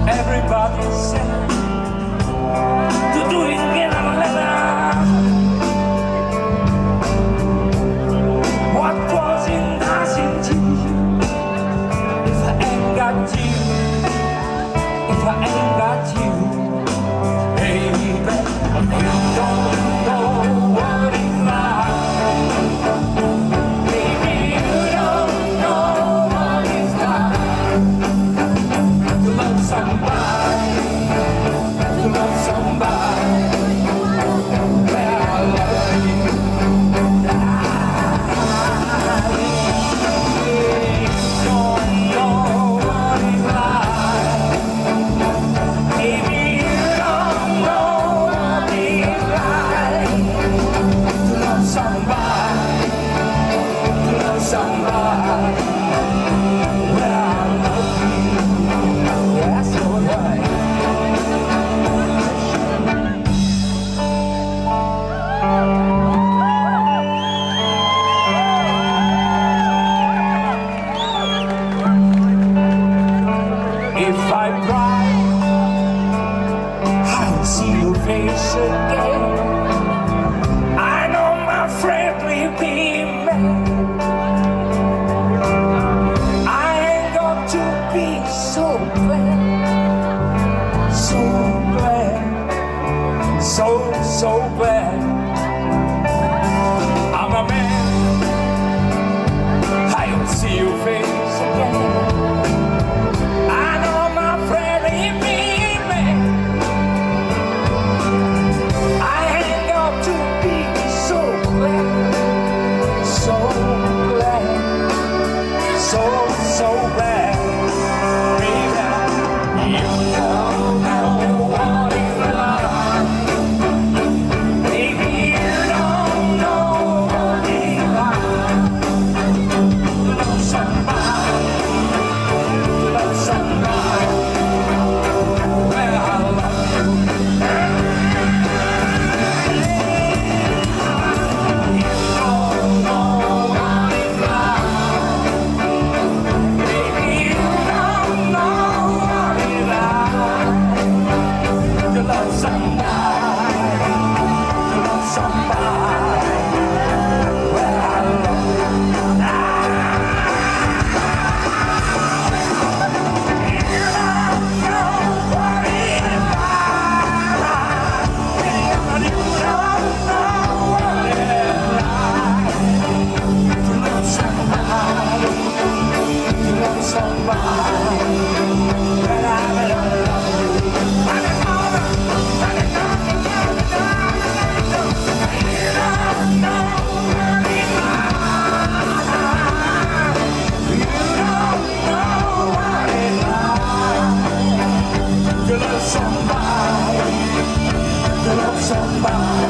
Everybody said to do it in a letter. What was in nothing to you if I ain't got you? If I ain't got you, baby, you don't know what it's like. Baby, you don't know what it's like to love somebody, to love somebody. Well, I love you. You don't know what it's like. Baby, you don't know what it's like to love somebody, to love somebody. Well, I love you. That's all right. If I cry, I'll see your face again. I know my friend will be mad. I ain't got to be so glad, so glad, so glad. I'm a man, I'll see your face again. I know my friend will be mad. I ain't got to be so glad, so glad, so glad. Baby, you don't know what it's like. Baby, you don't know what it's like to love somebody, to love somebody. Well, I love you. You don't know what it's like. Baby, you don't know what it's like to love somebody, to love somebody. Well, I love you. You don't know what it's like. You don't know what it's like to love somebody, to love somebody. Well, I love you. You don't know what it's like. You don't know what it's like to love somebody, to love somebody.